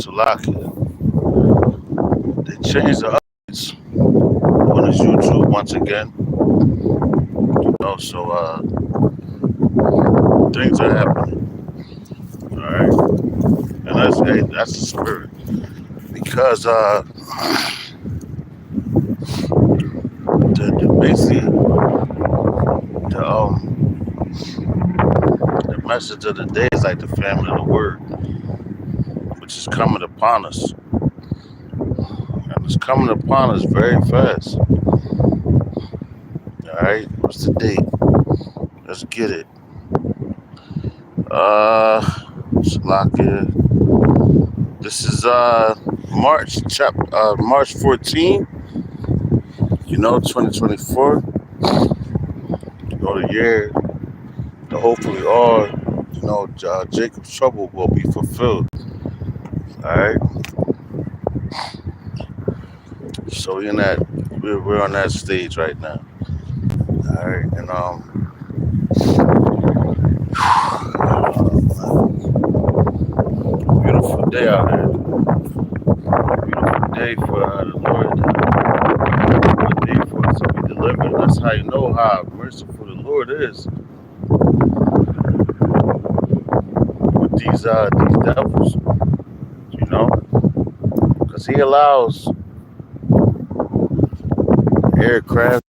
Salakia. They changed the updates on his YouTube once again. So things are happening. All right, and that's the spirit because basically the message of the day is like the family of the word, which is coming upon us, and it's coming upon us very fast. All right, what's the date? Let's get it. Uh, Salakia. This is March 14, 2024. The year that hopefully all Jacob's trouble will be fulfilled. All right. So we're on that stage right now. All right, and beautiful day out here. Beautiful day for the Lord. A day for us to be delivered. That's how you know how merciful the Lord is with these devils. You know, because He allows aircraft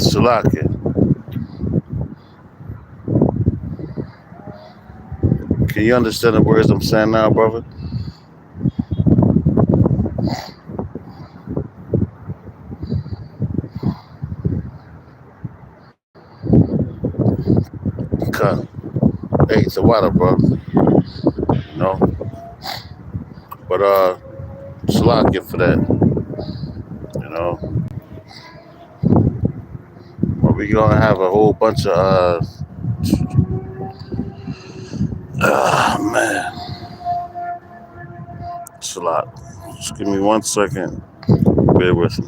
Salaki, can you understand the words I'm saying now, brother? Okay. Hey, it's a water, bro. You know, but Salaki for that. You know, but we gonna have a whole bunch of man, Salak. Just give me 1 second. Bear with me.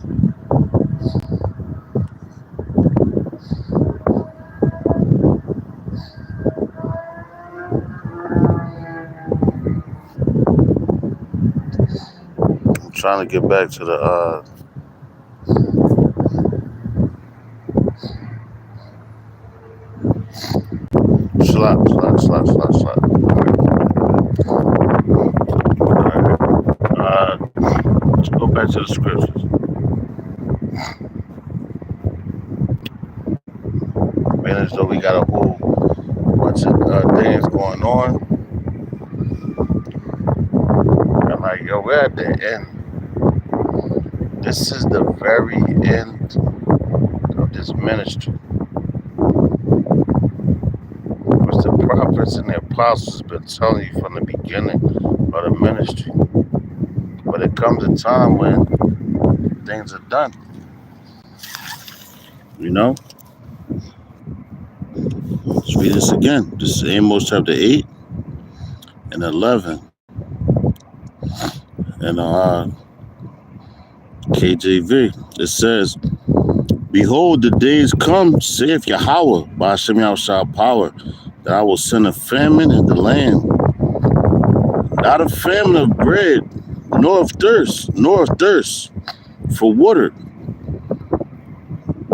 I'm trying to get back to the Salak. Let's go back to the scriptures. Man, as though we got a whole bunch of things going on. I'm like, yo, we're at the end. This is the very end of this ministry. Which the prophets and the apostles have been telling you from the beginning of the ministry. But it comes a time when things are done. You know? Let's read this again. This is Amos chapter 8 and 11. And KJV. It says, behold, the days come, saith Yahweh, by Hashem Yahushua power, that I will send a famine in the land. Not a famine of bread, nor of thirst for water,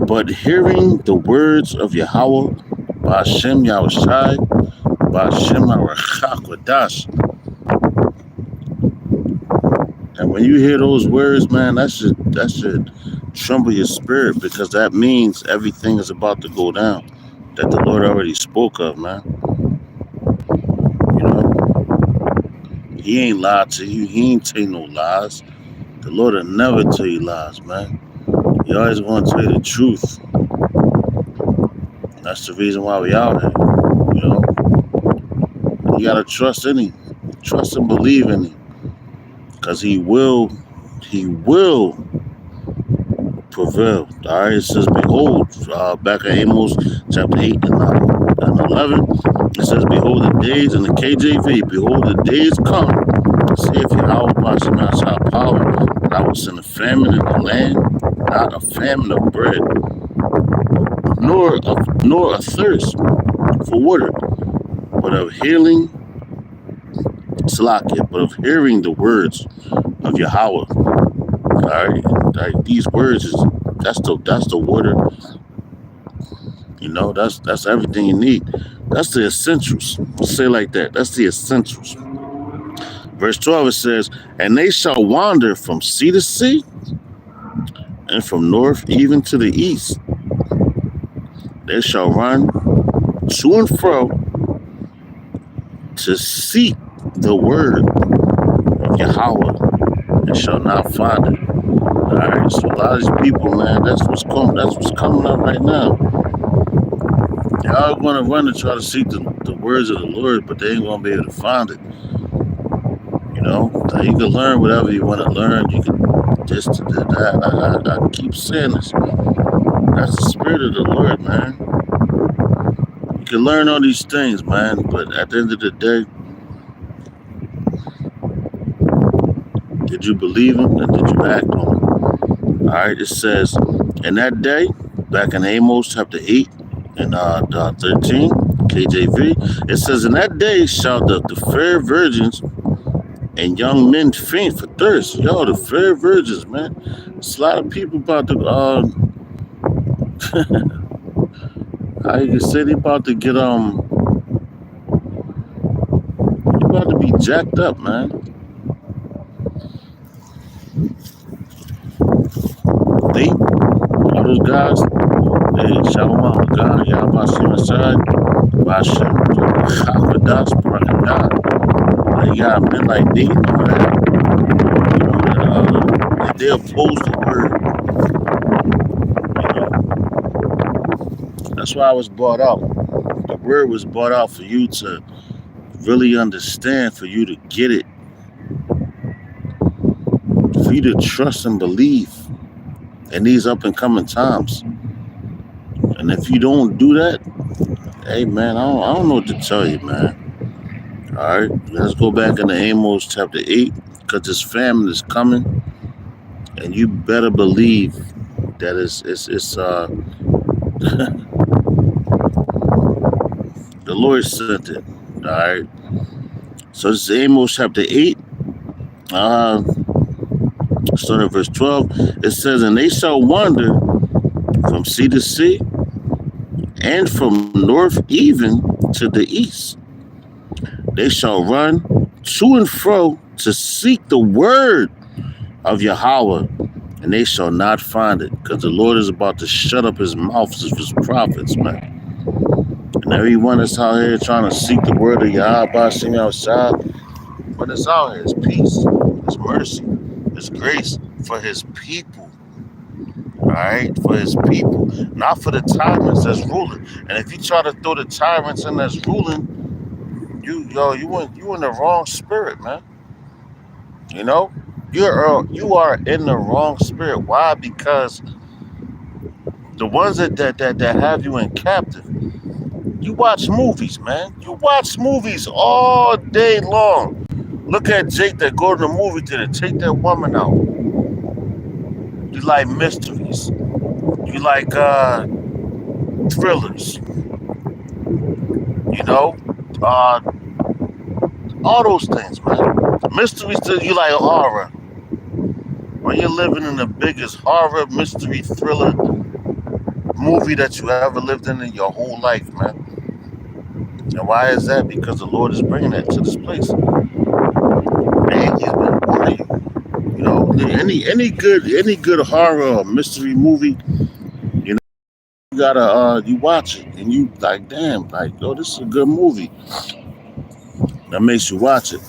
but hearing the words of Yahweh, by Hashem Yahushua, by Hashem Yahushua. And when you hear those words, man, that should tremble your spirit, because that means everything is about to go down that the Lord already spoke of, man. You know, He ain't lied to you. He ain't tell you no lies. The Lord will never tell you lies, man. He always want to tell you the truth. That's the reason why we out here. You know, you gotta trust in Him, trust and believe in Him, because He will prevail. All right, it says, behold, back at Amos chapter 8 and 11, it says, behold the days, in the KJV, behold the days come, saith Yahweh by Shemashah power, that I will send a famine in the land, not a famine of bread, nor a thirst for water, but of healing, Salakia, but of hearing the words of Yahweh. All right, like these words that's the water. You know, that's everything you need. That's the essentials. Let's say it like that. That's the essentials. Verse 12, it says, and they shall wander from sea to sea, and from north even to the east. They shall run to and fro to seek the word of Yahweh, and shall not find it. All right, so a lot of these people, man, that's what's coming up right now. Y'all gonna run to try to seek the words of the Lord, but they ain't gonna be able to find it. You know, you can learn whatever you want to learn. You can that. I keep saying this. That's the spirit of the Lord, man. You can learn all these things, man, but at the end of the day, did you believe Him and did you act on Him? All right, it says, in that day, back in Amos chapter 8 and 13, KJV, it says, in that day shall the fair virgins and young men faint for thirst. Yo, the fair virgins, man. It's a lot of people about to, how you can say they about to get, they about to be jacked up, man. All those guys, Hey, Shalom, God, Yahweh, Shemashai, Bashem, Chakadas, Barakadah. Like, yeah, men like David, all that, they oppose the word, you know. That's why I was brought out. The word was brought out for you to really understand, for you to get it, for you to trust and believe in these up and coming times. And if you don't do that, hey man, I don't know what to tell you, man. All right, let's go back into Amos chapter 8, because this famine is coming, and you better believe that it's the Lord sent it. All right, so this is Amos chapter 8, uh, starting at verse 12. It says, "And they shall wander from sea to sea, and from north even to the east. They shall run to and fro to seek the word of Yahweh, and they shall not find it," because the Lord is about to shut up his mouths of his prophets, man. And everyone that's out here trying to seek the word of Yahweh, sing outside, but it's out here, it's peace, it's mercy, it's grace for his people. All right, for his people, not for the tyrants that's ruling. And if you try to throw the tyrants in that's ruling, you in the wrong spirit, man. You know, you are in the wrong spirit. Why? Because the ones that have you in captive, you watch movies, man. You watch movies all day long. Look at Jake that go to the movie theater, take that woman out. You like mysteries. You like thrillers. You know, uh, all those things, man. Mysteries, you like horror. Or you're living in the biggest horror, mystery, thriller movie that you ever lived in your whole life, man. And why is that? Because the Lord is bringing that to this place. Man, He's been warning you. You know, any good horror or mystery movie, you know, you gotta you watch it and you like, damn, like, yo, this is a good movie. That makes you watch it.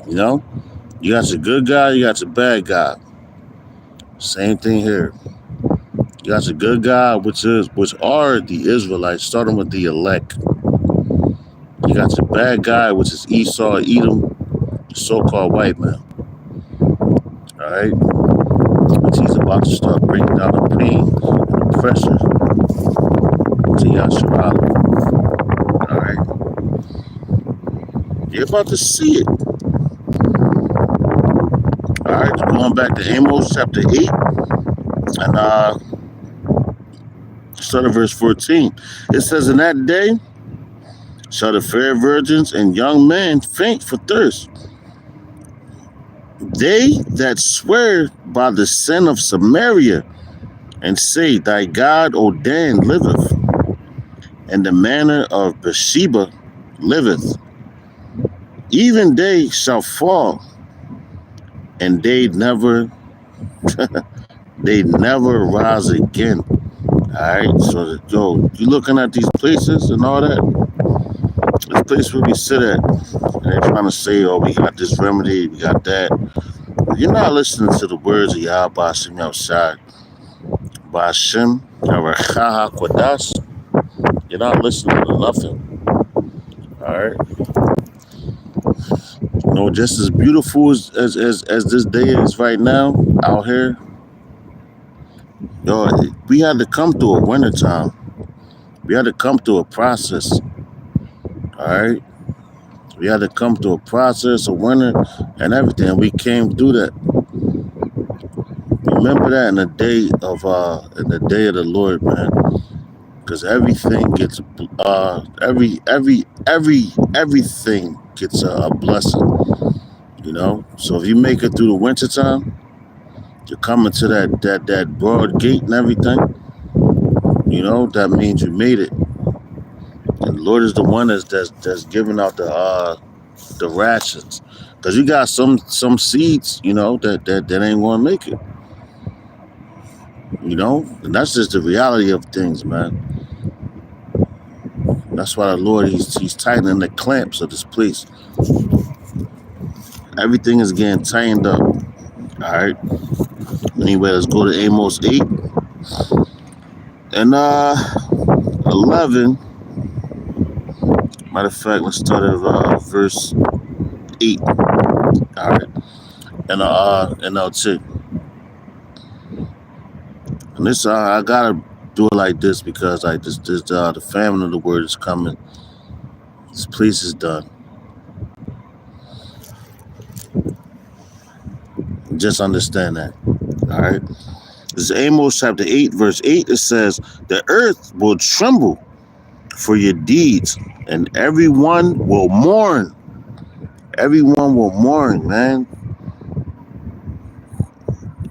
You know, you got your good guy, you got your bad guy. Same thing here. You got your good guy, which are the Israelites, starting with the elect. You got your bad guy, which is Esau, Edom, the so-called white man. All right, which he's about to start breaking down the pain and the pressure to Yasharala. All right, you're about to see it. All right, going back to Amos chapter 8 and start at verse 14. It says, "In that day shall the fair virgins and young men faint for thirst. They that swear by the sin of Samaria and say, Thy God, O Dan, liveth, and the manner of Bathsheba liveth. Even they shall fall, and they never rise again." All right, so yo, you looking at these places and all that. This place where we sit at, and they're trying to say, "Oh, we got this remedy, we got that." You're not listening to the words of Yahweh Shem outside. Bashem, Yarachaha Kodash. You're not listening to nothing. All right. You know, just as beautiful as this day is right now out here, yo, we had to come through a winter time. We had to come through a process. All right. We had to come through a process, a winter, and everything. We came through that. Remember that in the day of the Lord, man. Because everything gets everything gets a blessing. You know. So if you make it through the winter time, you're coming to that broad gate and everything. You know, that means you made it. And the Lord is the one that's giving out the rations. Because you got some seeds, you know, that ain't gonna make it. And that's just the reality of things, man. That's why the Lord, he's tightening the clamps of this place. Everything is getting tightened up. All right. Anyway, let's go to Amos 8 and 11. Matter of fact, let's start at verse 8. All right. And I'll check. And this, I gotta do it like this because like this, the famine of the word is coming. This place is done. Just understand that. All right. This is Amos chapter 8, verse 8. It says, "The earth will tremble for your deeds, and everyone will mourn." Everyone will mourn, man.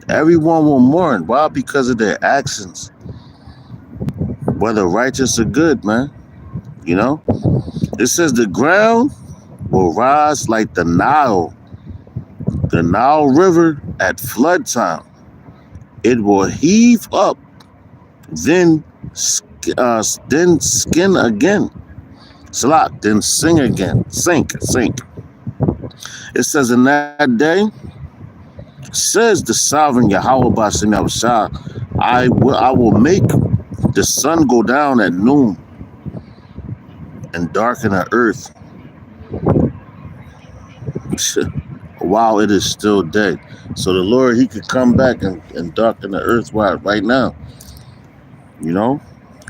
Everyone will mourn. Why? Because of their actions, whether righteous or good, man. It says the ground will rise like the Nile River at flood time. It will heave up, then skin again. Slot, then sing again. Sink. It says in that day, says the sovereign Yahweh Bashem Yahushua, I will make the sun go down at noon and darken the earth while it is still day. So the Lord, he could come back and darken the earth right now,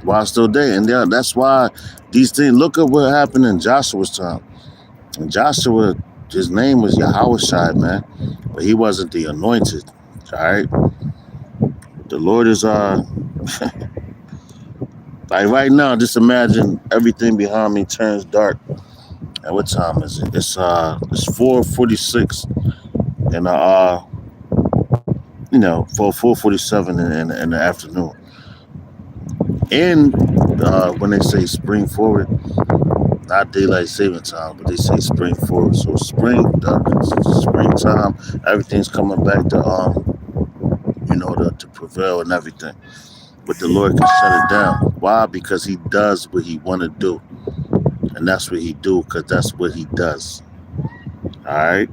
while it's still day. And that's why these things, look at what happened in Joshua's time. And Joshua, his name was Yahushua, man, but he wasn't the anointed. All right. The Lord is like right now, just imagine everything behind me turns dark. And what time is it? It's 4:46 and 4:47 in the afternoon. And when they say spring forward, not daylight saving time, but they say spring forward. So springtime, everything's coming back to to prevail and everything. But the Lord can shut it down. Why? Because he does what he want to do. And that's what he do, because that's what he does. All right.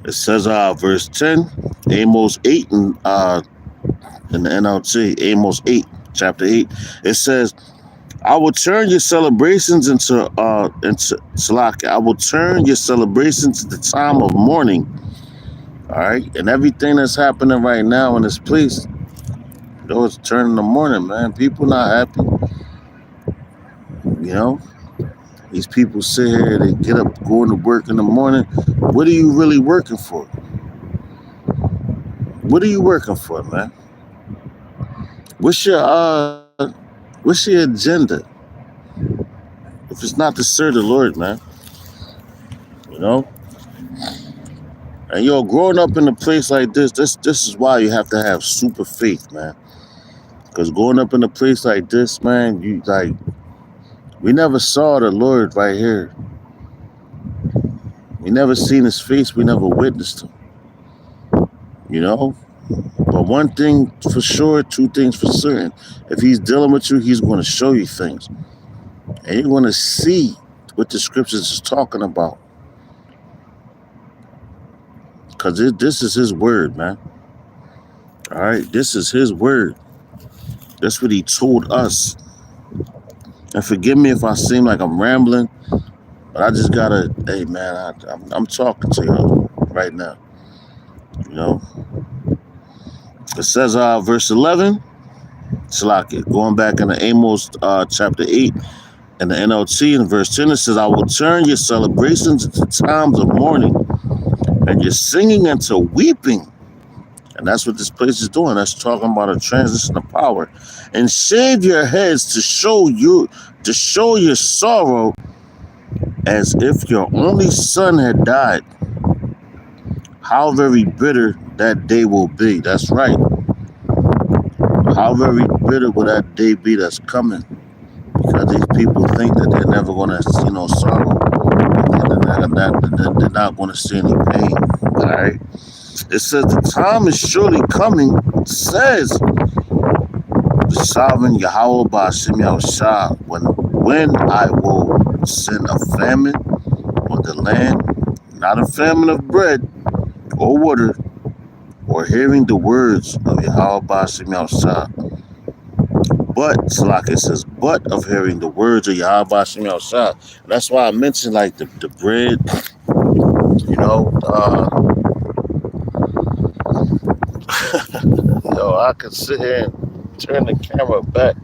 It says verse 10, Amos 8 in the NLT, Amos 8, chapter 8. It says, I will turn your celebrations into Salaki. I will turn your celebrations into the time of mourning. All right. And everything that's happening right now in this place, it's turning to mourning, man. People not happy. These people sit here, they get up, going to work in the morning. What are you really working for? What are you working for, man? What's your agenda? If it's not to serve the Lord, man. And growing up in a place like this is why you have to have super faith, man. Because growing up in a place like this, man, we never saw the Lord right here. We never seen his face. We never witnessed him. But one thing for sure, two things for certain. If he's dealing with you, he's going to show you things. And you're going to see what the scriptures is talking about. Because this is his word, man. All right? This is his word. That's what he told us. And forgive me if I seem like I'm rambling, but I just gotta, hey man, I'm talking to you right now. It says verse 11, Salaki, going back into Amos chapter 8 and the NLT in verse 10, it says, I will turn your celebrations into times of mourning and your singing into weeping. And that's what this place is doing. That's talking about a transition of power. And shave your heads to show your sorrow as if your only son had died. How very bitter that day will be. That's right. How very bitter will that day be that's coming. Because these people think that they're never going to see no sorrow. They're not going to see any pain. All right. It says the time is surely coming, says the sovereign Yahweh Ba'ashem Yahushua, when I will send a famine on the land, not a famine of bread or water, or hearing the words of Yahweh Ba'ashem Yahushua, but like it says, but of hearing the words of Yahweh Ba'ashem Yahushua. That's why I mentioned like the bread, you know. I could sit here and turn the camera back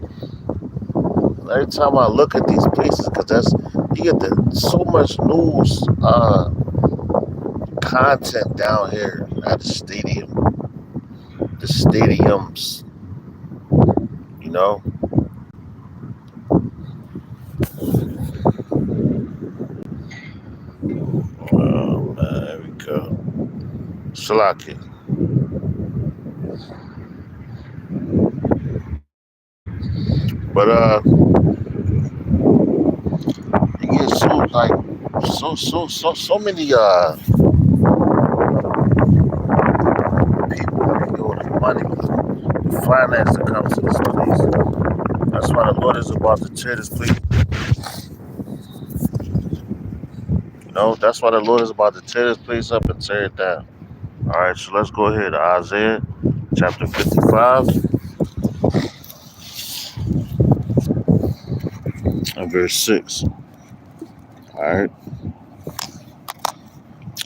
every time I look at these places, because you get so much news content down here at the stadiums, you know. Oh man, there we go. Salaki. But it gets so like so many people, the money, the finance that comes to this place. That's why the Lord is about to tear this place. You know, that's why the Lord is about to tear this place up and tear it down. All right, so let's go ahead. Isaiah chapter 55 and verse 6. All right.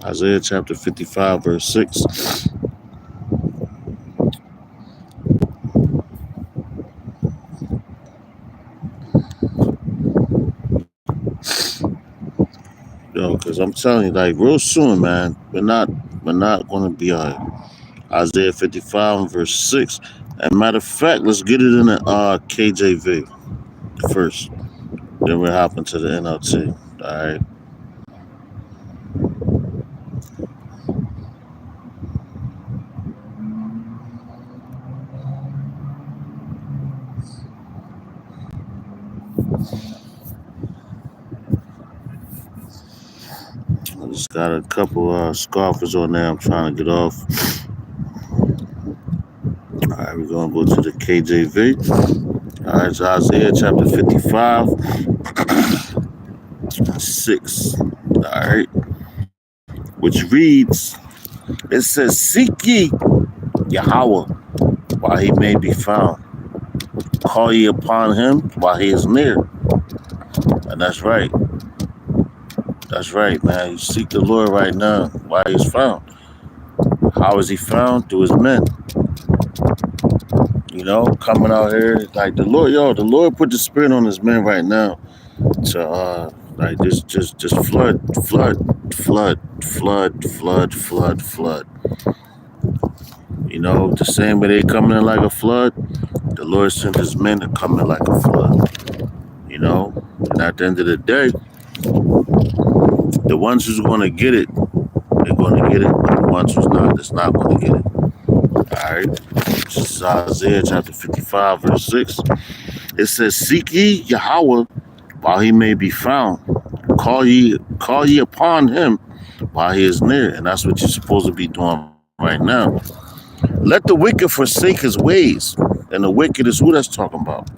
Isaiah chapter 55, verse 6. Because I'm telling you, like real soon, man, we're not going to be on Isaiah 55 and verse 6. And matter of fact, let's get it in the KJV first. Then we'll hop into the NLT. All right. I just got a couple scoffers on there I'm trying to get off. All right, we're going to go to the KJV. All right, so Isaiah chapter 55, 6. All right. Which reads, it says, seek ye Yahweh while he may be found. Call ye upon him while he is near. And that's right. That's right, man. You seek the Lord right now while he's found. How is he found? Through his men. You know, coming out here like the Lord put the spirit on his men right now to like just flood. You know, the same way they coming in like a flood, the Lord sent his men to come in like a flood. You know, and at the end of the day, the ones who's going to get it, they're going to get it. But the ones who's not, that's not going to get it. All right. This is Isaiah chapter 55, verse 6. It says, seek ye Yahweh while he may be found. Call ye upon him while he is near. And that's what you're supposed to be doing right now. Let the wicked forsake his ways. And the wicked is who that's talking about?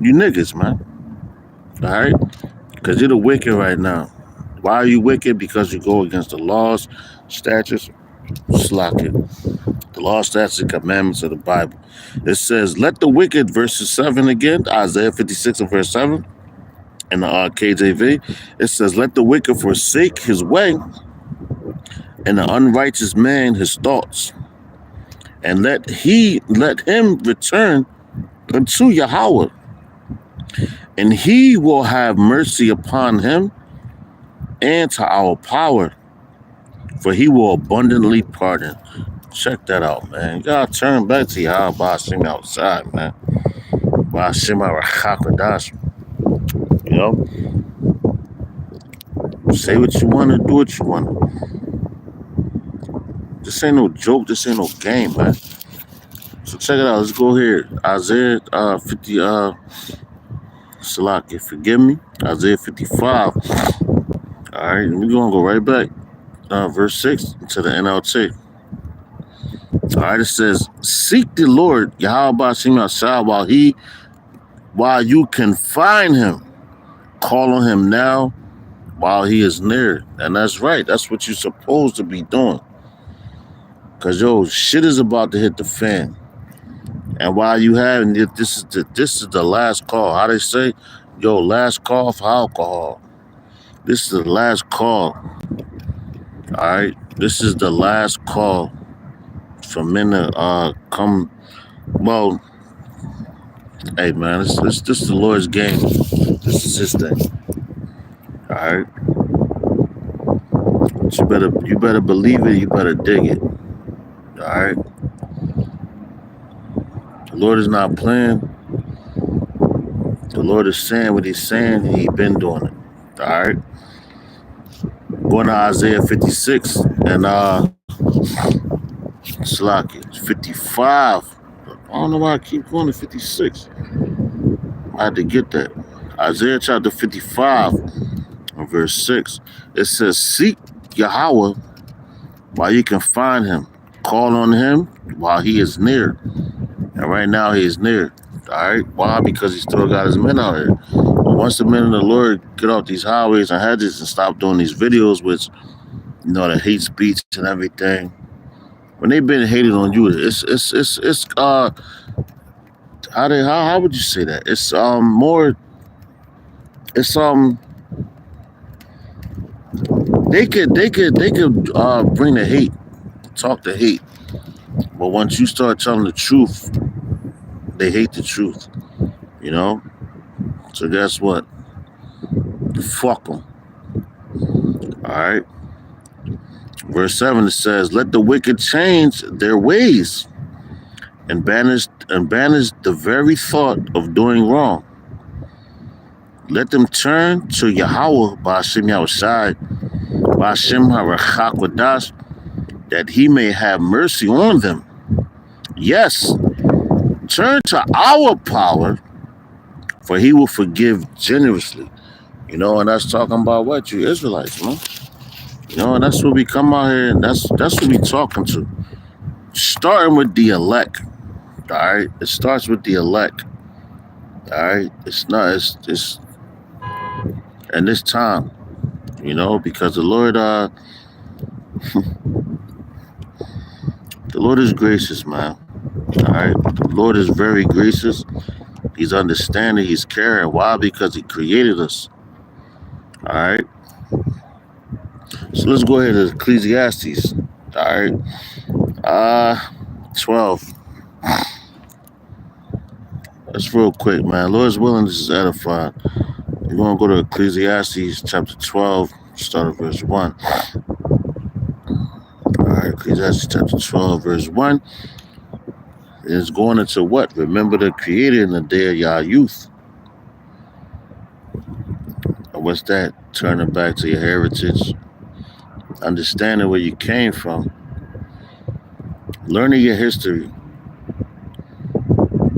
You niggas, man. All right? Because you're the wicked right now. Why are you wicked? Because you go against the laws, statutes, slack it. The law, statutes, and commandments of the Bible. It says, let the wicked, verses 7 again, Isaiah 56 and verse 7, in the KJV. It says, let the wicked forsake his way, and the unrighteous man his thoughts. And let him return unto Yahweh, and he will have mercy upon him and to our power, for he will abundantly pardon. Check that out, man. You gotta turn back to Yahweh Ba'ashem outside, man. Ba'ashem Arachakadash. You know? Say what you want to, do what you want to. This ain't no joke. This ain't no game, man. So check it out. Let's go here. Isaiah 50, Salaki, forgive me. Isaiah 55. All right, we're going to go right back. Verse 6 to the NLT. All right, it says, seek the Lord, Yahweh Bashim Yashah, while you can find him. Call on him now while he is near. And that's right. That's what you're supposed to be doing. Cause yo, shit is about to hit the fan. And while you have it, this is the last call. How they say, yo, last call for alcohol. This is the last call. All right, this is the last call for men to come. Well, hey man, this is the Lord's game. This is his thing. All right, but you better believe it. You better dig it. All right, the Lord is not playing. The Lord is saying what he's saying, and he's been doing it. All right. Going to Isaiah 56 and Slaki 55. I don't know why I keep going to 56. I had to get that. Isaiah chapter 55 and verse 6. It says, seek Yahweh while you can find him. Call on him while he is near. And right now he is near. All right. Why? Because he still got his men out here. But once the men of the Lord get off these highways and hedges and stop doing these videos, which, you know, the hate speech and everything, when they've been hated on you, it's how would you say that? It's more, it's they could bring the hate, talk the hate, but once you start telling the truth, they hate the truth, you know. So guess what? Fuck them. All right. Verse 7, it says, let the wicked change their ways and banish the very thought of doing wrong. Let them turn to Yahweh Ba'ashem Yahushai, Ba'ashem HaRachak Wadash, that he may have mercy on them. Yes, turn to our power, for he will forgive generously. You know, and that's talking about what? You Israelites, man. You know, and that's what we come out here, and that's what we talking to. Starting with the elect. All right, it starts with the elect. All right, it's and this time, you know, because the Lord is gracious, man. All right, the Lord is very gracious. He's understanding. He's caring. Why? Because he created us. All right. So let's go ahead to Ecclesiastes. All right. 12. That's real quick, man. Lord's willing, this is edifying. We're going to go to Ecclesiastes chapter 12, start at verse 1. All right, Ecclesiastes chapter 12, verse 1. It's going into what? Remember the Creator in the day of your youth. And what's that? Turning back to your heritage. Understanding where you came from. Learning your history.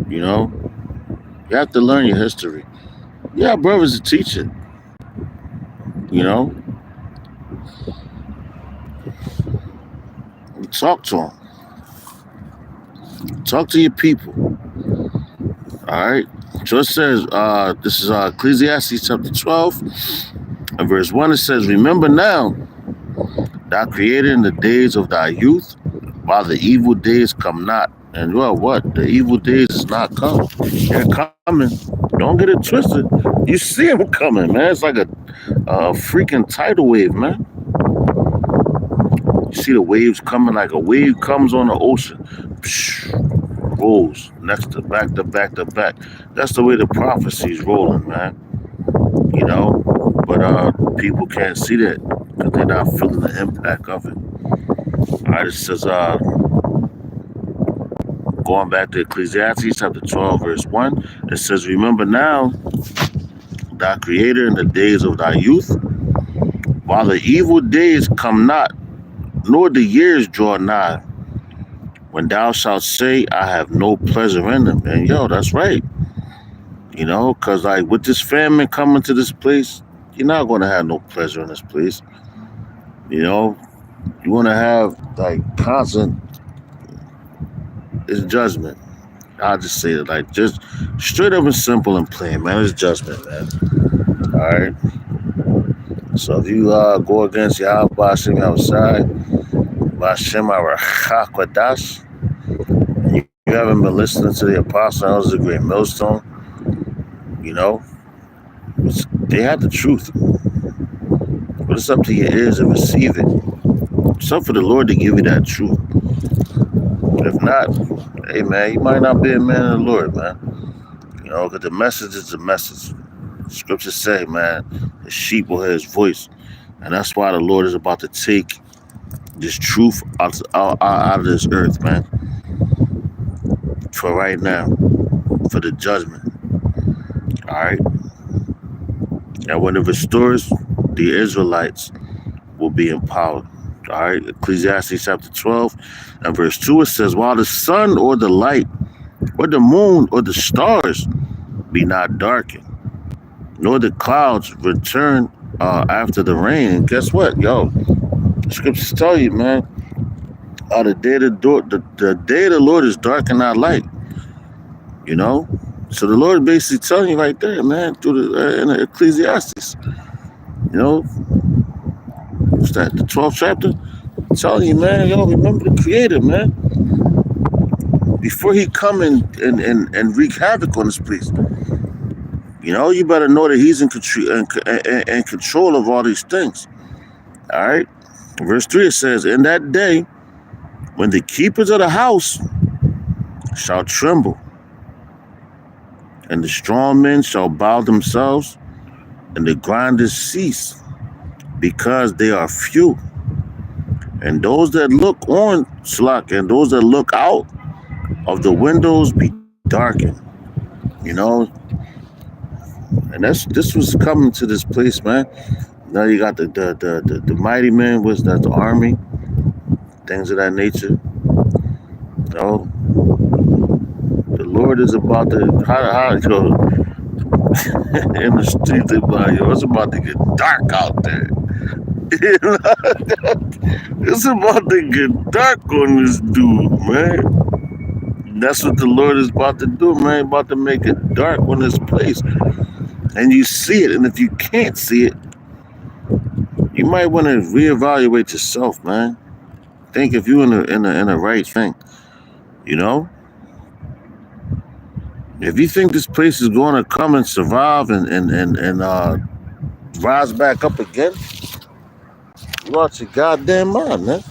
You know? You have to learn your history. Yeah, brother's a teacher. You know? Talk to them. Talk to your people. All right. So it says, this is Ecclesiastes chapter 12, and verse 1. It says, remember now, thou created in the days of thy youth, while the evil days come not. And well, what? The evil days is not coming. They're coming. Don't get it twisted. You see them coming, man. It's like a freaking tidal wave, man. You see the waves coming like a wave comes on the ocean. Rolls next to back to back to back. That's the way the prophecy's rolling, man. You know, but people can't see that because they're not feeling the impact of it. All right, it says, going back to Ecclesiastes chapter 12, verse 1, it says, remember now thy Creator in the days of thy youth, while the evil days come not, nor the years draw nigh, when thou shalt say, I have no pleasure in them. And yo, that's right. You know, because like with this famine coming to this place, you're not going to have no pleasure in this place. You know, you want to have like constant It's judgment. I'll just say it like just straight up and simple and plain, man. It's judgment, man. All right. So if you go against Yahweh Hashem outside, Hashem Arachakwadash, and you haven't been listening to the apostle, that was a great millstone, you know, they had the truth. But it's up to your ears to receive it. It's up for the Lord to give you that truth. If not, hey man, you might not be a man of the Lord, man. You know, because the message is the message. Scriptures say, man, the sheep will hear his voice. And that's why the Lord is about to take this truth out of this earth, man. For right now, for the judgment. All right. And when it restores, the Israelites will be empowered. All right. Ecclesiastes chapter 12 and verse 2, it says, while the sun or the light or the moon or the stars be not darkened, nor the clouds return after the rain. And guess what, yo? The scriptures tell you, man, the day of the Lord is dark and not light. You know, so the Lord basically telling you right there, man, through in the Ecclesiastes. You know, what's that? The 12th chapter, telling you, man, yo, remember the Creator, man. Before he come and wreak havoc on this place, you know, you better know that he's in control of all these things. All right. Verse 3, it says, in that day, when the keepers of the house shall tremble, and the strong men shall bow themselves, and the grinders cease, because they are few. And those that look on slack, and those that look out of the windows be darkened. You know, and this was coming to this place, man. Now you got the mighty men, was that the army, things of that nature. You know, the Lord is about to how you know, in the streets, about yo, it's about to get dark out there. It's about to get dark on this dude, man. That's what the Lord is about to do, man. About to make it dark on this place, and you see it. And if you can't see it, you might want to reevaluate yourself, man. Think if you're in the right thing, you know. If you think this place is going to come and survive and rise back up again, you lost your goddamn mind, man.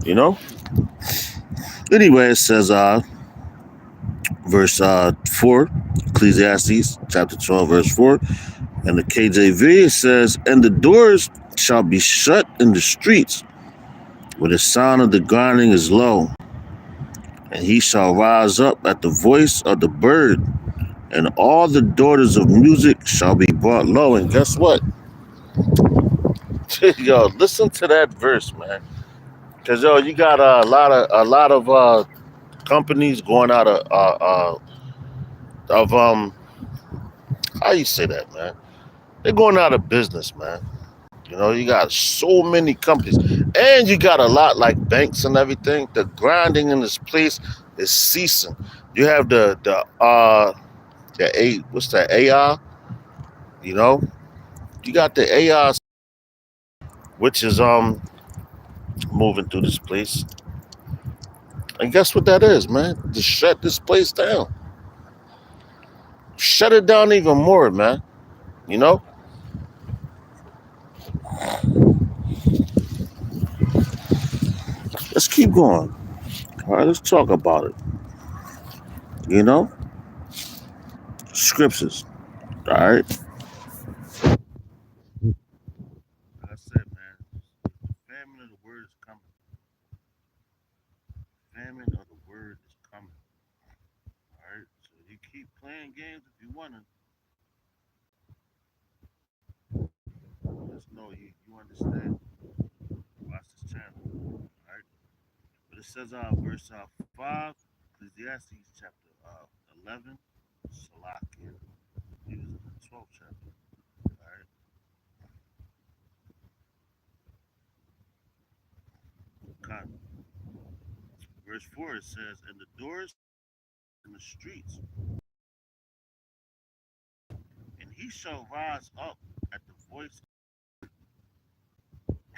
You know. Anyway, it says verse 4, Ecclesiastes chapter 12, verse 4. And the KJV, it says, and the doors shall be shut in the streets, where the sound of the grinding is low. And he shall rise up at the voice of the bird, and all the daughters of music shall be brought low. And guess what? Yo, listen to that verse, man. Cause yo, you got a lot of companies going out of how you say that, man? They're going out of business, man. You know, you got so many companies, and you got a lot like banks and everything. The grinding in this place is ceasing. You have what's that, AI? You know, you got the AI, which is moving through this place. And guess what that is, man? To shut this place down. Shut it down even more, man. You know? Let's keep going. All right, let's talk about it. You know? Scriptures. All right. Like I said, man, the famine of the word is coming. Famine of the word is coming. All right. So you keep playing games if you want to. Just know you understand. Watch this channel. All right. But it says verse 5, Ecclesiastes chapter 11, Salakia. He was in the 12th chapter. All right. Verse 4 it says, "And the doors in the streets, and he shall rise up at the voice of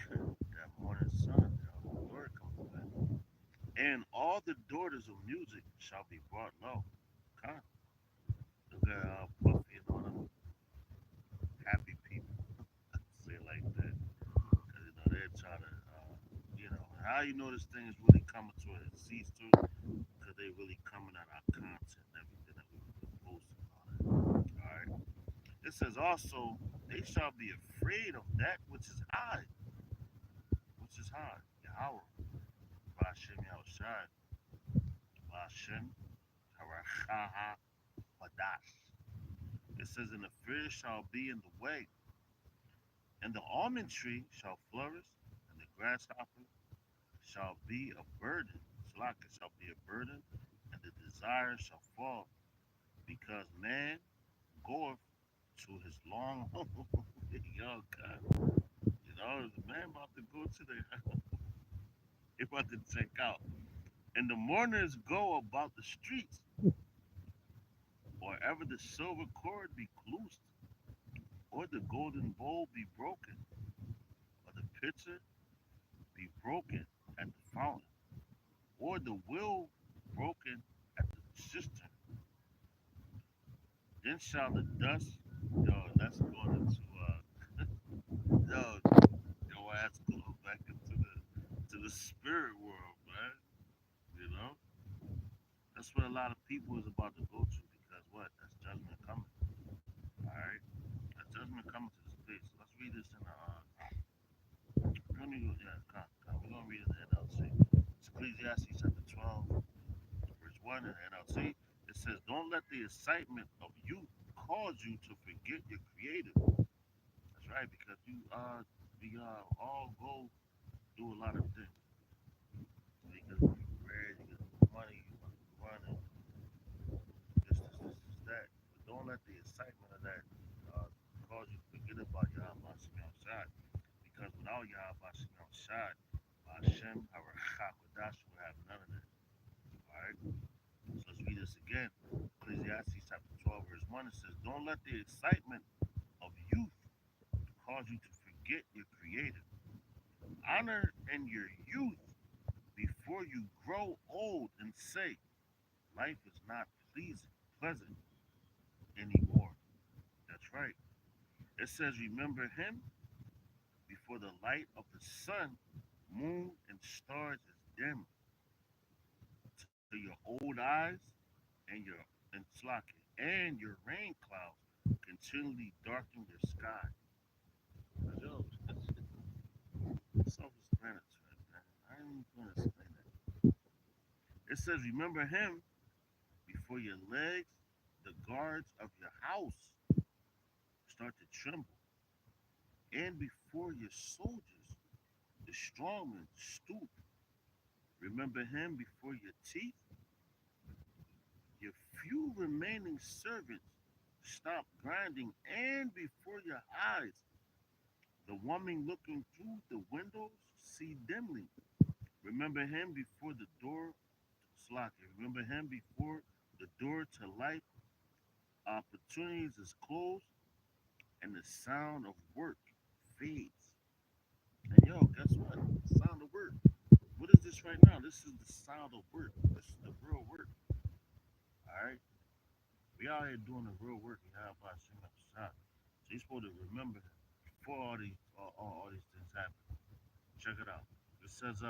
that morning sun." The Lord comes back. "And all the daughters of music shall be brought low." Come, look at Puffy and all them happy people. Say it like that. Because, they're trying to, how you know this thing is really coming to a cease to? Because they really coming at our content and everything that we posting on it. All right. It says also, "They shall be afraid of that which is high, Yahweh, Bashem Yahushai, Bashem Harachaha Badash." It says, "And the fear shall be in the way, and the almond tree shall flourish, and the grasshopper shall be a burden, Slaka shall be a burden, and the desire shall fall, because man goeth to his long home." Yo, God. The man about to go to the he about to check out. "And the mourners go about the streets, or ever the silver cord be loosed, or the golden bowl be broken, or the pitcher be broken at the fountain, or the wheel broken at the cistern. Then shall the dust," yo, that's going into yo, your ass going back into the spirit world, man. You know, that's what a lot of people is about to go to, because what? That's judgment coming. All right, that judgment coming to this place. Let's read this in the. Let me go. Yeah, come. We're gonna read it in the NLT. It's Ecclesiastes chapter 12, verse 1 in the NLT. It says, "Don't let the excitement of youth cause you to forget your Creator." That's right, because we all go do a lot of things. Because you bread, you get money, you want to run, and this, that. But don't let the excitement of that cause you to forget about Yahweh Shemel Shad. Because without Yahweh Shemel Shad, Hashem, our Chakodash will have none of that. Alright? So let's read this again. Ecclesiastes chapter 12, verse 1, it says, "Don't let the excitement of youth cause you to forget your Creator. Honor in your youth before you grow old and say, life is not pleasant anymore." That's right. It says, "Remember him before the light of the sun, moon, and stars is dim to your old eyes and your rain clouds continually darken your sky." Yo, it's self-explanatory, man. I ain't even gonna explain that. It says, "Remember him before your legs, the guards of your house, start to tremble, and before your soldiers, the strongmen, stoop. Remember him before your teeth, your few remaining servants stop grinding, and before your eyes, the woman looking through the windows see dimly. Remember him before the door, Slocky. Remember him before the door to life opportunities is closed, and the sound of work fades." And yo, guess what? Sound of work. What is this right now? This is the sound of work. This is the real work. All right, we out here doing the real work. You have about shooting up shot. So you're supposed to remember him before all these things happen. Check it out. It says,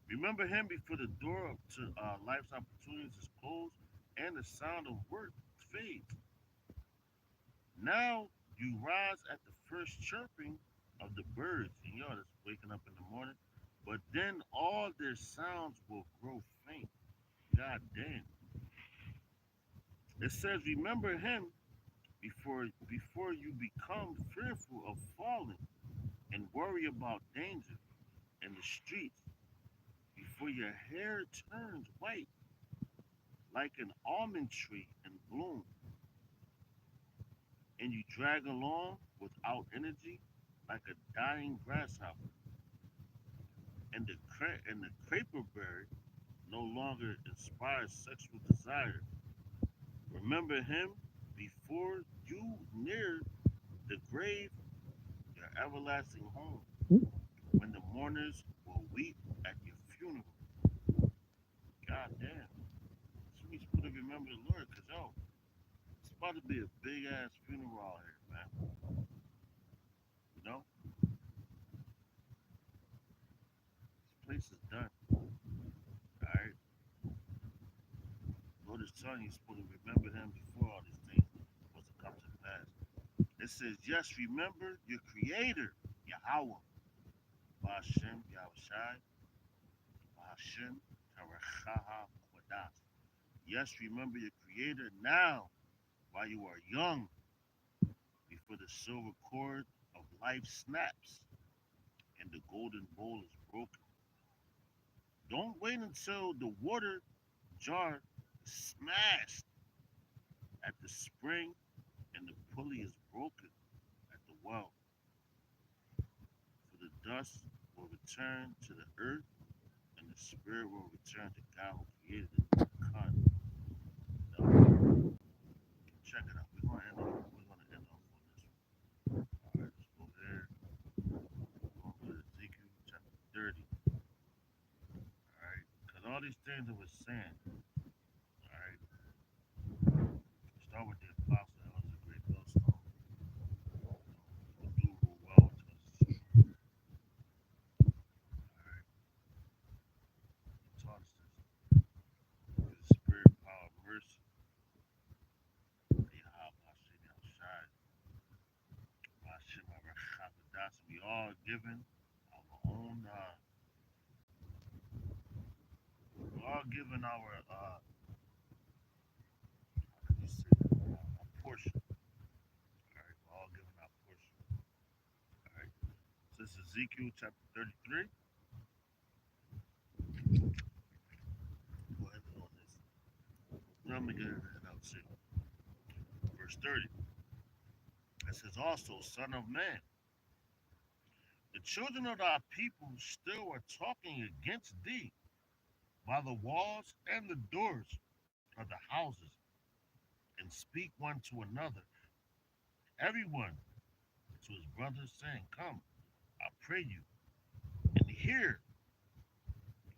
"Remember him before the door to life's opportunities is closed, and the sound of work fades. Now you rise at the first chirping of the birds," and y'all that's waking up in the morning. "But then all their sounds will grow faint." God damn. It says, "Remember him before you become fearful of falling and worry about danger in the streets, before your hair turns white like an almond tree in bloom, and you drag along without energy like a dying grasshopper." And the creeperberry no longer inspires sexual desire. Remember him before you near the grave, your everlasting home, when the mourners will weep at your funeral. God damn. So we supposed to remember the Lord, cause yo, it's about to be a big ass funeral out here, man. You know, this place is done. Alright. Lord is telling you, supposed to remember him before all these things supposed to come to pass. It says, yes, remember your creator, Yahweh, Bashem, Yahushai, Bashem, Tarachaha, Kodas. Yes, remember your creator now while you are young, before the silver cord of life snaps and the golden bowl is broken. Don't wait until the water jar is smashed at the spring and the pulley is broken at the well, for the dust will return to the earth and the spirit will return to God who created it. Now, check it out. We're gonna end off on this one. Alright, let's go there. We're gonna go to Ezekiel chapter 30. Alright. Because all these things that we're saying, alright, start with the apostle that was a great millstone. We'll do real well until it's true. Alright. He taught us this. His spirit, power, mercy. We all given our own we're all given our how can you say that? A portion. All right, we're all given our portion. All right. So this is Ezekiel chapter 33. Go ahead and on this. Now I'm gonna get into that out too. Verse 30. It says also, Son of Man, the children of thy people still are talking against thee by the walls and the doors of the houses, and speak one to another, everyone to his brother, saying, come, I pray you, and hear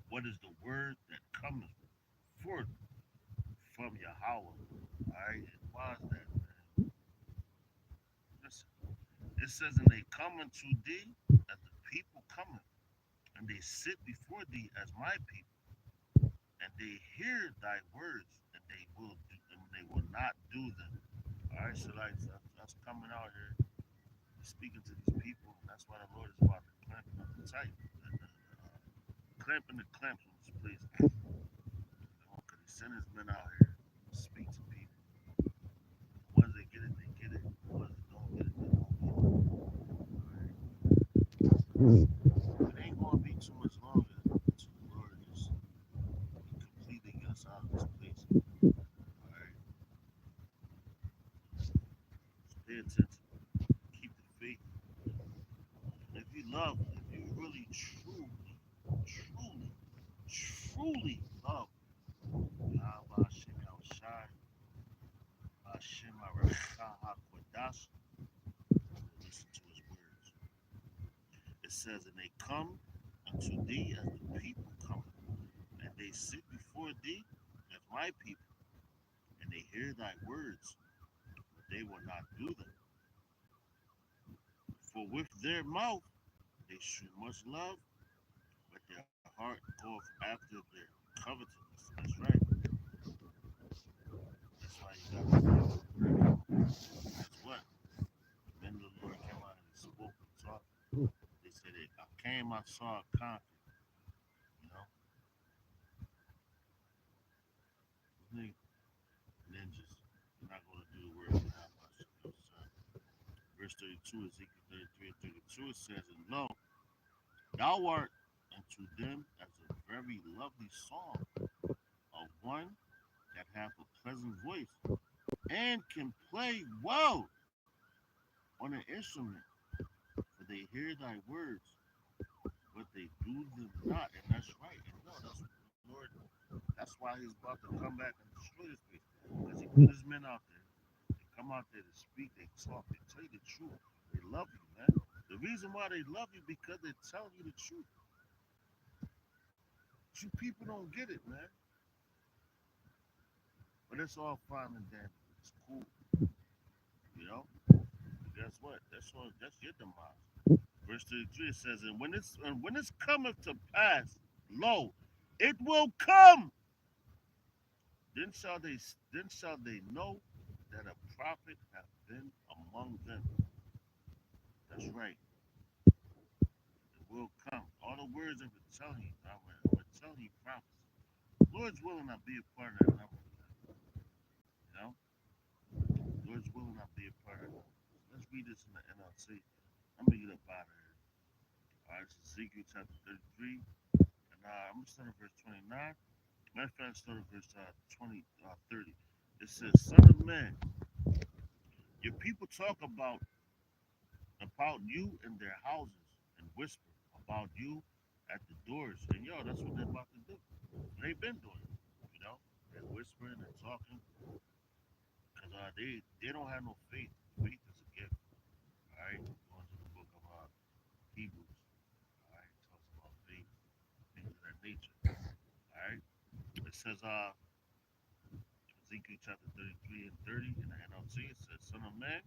what is the word that cometh forth from Yahweh. All right, why is that, man? Listen, it says, and they come unto thee as the people cometh, and they sit before thee as my people, and they hear thy words, and they will not do them. All right, so like us coming out here speaking to these people, and that's why the Lord is about to clamp them tight, clamping the clamps on this place, because He sent His men out here to speak to people. Once they get it, they get it. Once they don't get it, they don't get it. All right. It ain't gonna be too much longer until the Lord just completely get us out of this place. All right, just pay attention, keep the faith. If you love, if you really, truly, truly love Yahweh Hashem Yahushai, Hashem Arachah HaKodash, listen to His words. It says, and they come unto thee as the people come, and they sit before thee as my people, and they hear thy words, but they will not do them. For with their mouth they shew much love, but their heart goeth after their covetousness. That's right. That's why you got to be very. That's what. Then the Lord came out and He spoke and taught. They said, I came, I saw, I conquered. You know, they ninjas. You're not going to do the work of God. Verse 32, Ezekiel 33 and 32, it says, and lo, thou art unto them as a very lovely song of one that hath a pleasant voice and can play well on an instrument, for they hear thy words, but they do not, and that's right. And no, that's what the Lord. That's why He's about to come back and destroy this place because He put His men out there. They come out there to speak. They talk. They tell you the truth. They love you, man. The reason why they love you because they're telling you the truth. You people don't get it, man. But it's all fine and dandy. It's cool, you know. But guess what? That's your demise. Verse 33 it says, and when it's cometh to pass, lo, it will come. Then shall they then shall they know that a prophet hath been among them. That's right. It will come. All the words I've been telling you, I've been telling you prophets. Lord's willing, I'll be a part of that number. You know, Lord's willing, I'll be a part of it. Let's read this in the NLT. I'm gonna get up out of here. All right, it's Ezekiel chapter 33, and I'm gonna start at verse 29. Matter of fact, start at verse 30. It says, "Son of man, your people talk about you in their houses and whisper about you at the doors." And yo, that's what they're about to do. They've been doing it. You know, they're whispering and talking because they don't have no faith. Faith is a gift. All right, going to the book of Hebrews. All right, it talks about faith, things of that nature. All right, it says Ezekiel chapter 33 and 30 in the NLT. It says, "Son of man,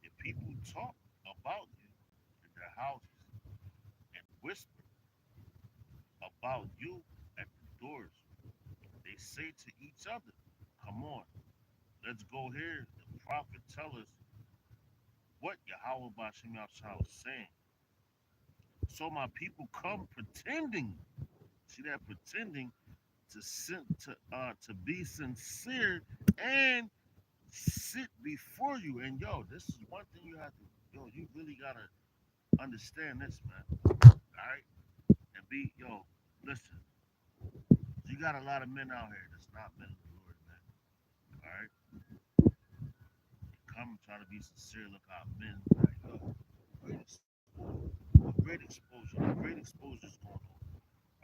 if people talk about you in their houses and whisper about you at the doors, they say to each other, 'Come on, let's go here.' The prophet tell us what Yahweh Bashim Yahshua was saying. So my people come pretending. See that pretending to be sincere and sit before you. And yo, this is one thing you have to you really gotta understand this, man. Alright? And listen, you got a lot of men out here that's not men of the Lord, man. Alright? Come and try to be sincere, look how men like great exposure. Great exposure is going on.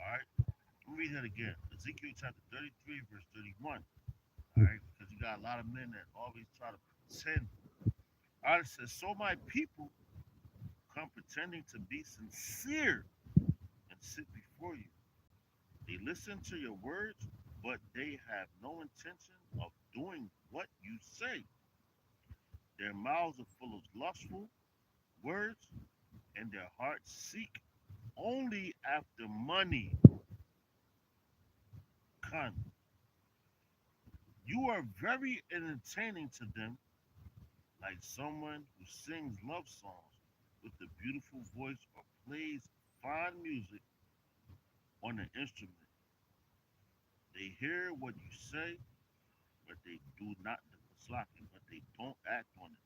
Alright? Let me read that again. Ezekiel chapter 33, verse 31. Alright? Because you got a lot of men that always try to pretend. Alright, it says, so my people come pretending to be sincere and sit before you. They listen to your words, but they have no intention of doing what you say. Their mouths are full of lustful words, and their hearts seek only after money. Con, you are very entertaining to them, like someone who sings love songs with a beautiful voice or plays fine music on an instrument. They hear what you say, but they do not but they don't act on it.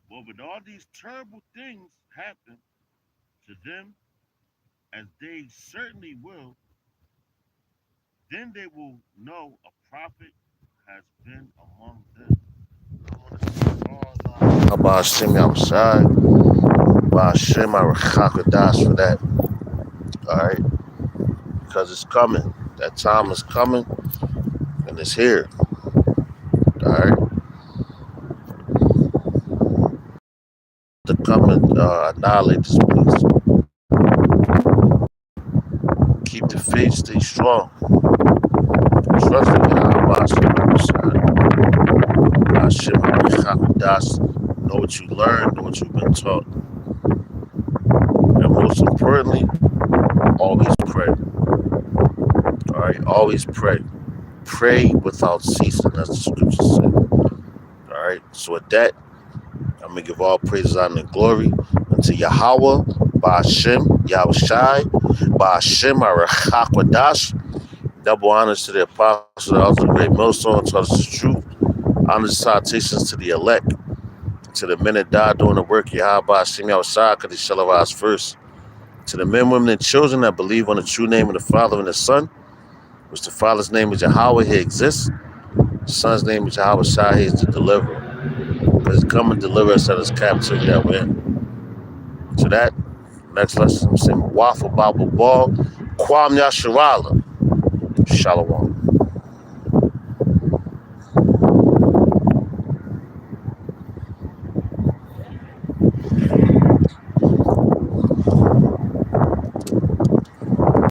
Well, when all these terrible things happen to them, as they certainly will, then they will know a prophet has been among them. I want to say all about Shemi outside, about Shema Rachakadas for that. All right, because it's coming. That time is coming, and it's here. All right, to come and annihilate this place. Keep the faith, stay strong. Trust in God, know what you learned, know what you've been taught. And most importantly, always pray. All right, always pray. Pray without ceasing, as the scripture said. All right, so with that, I'm going to give all praises, honor, and glory unto Yahweh, Ba'ashem, Yahushai, Ba'ashem, Arachakwadash. Double honors to the apostles, the elders of the great millstone, taught us the truth. Honors and salutations to the elect, to the men that died doing the work, Yahweh, Hashem, Yahushua, because they shall arise first. To the men, women, and children that believe on the true name of the Father and the Son, which the Father's name is Yahweh, He exists. The Son's name is Yahweh Shai, He is the deliverer. Because He come and deliver us out of this captivity that we're in. To that, Next lesson, Sim Waffle Bible Ball. Kwam Yasharala. Shalom.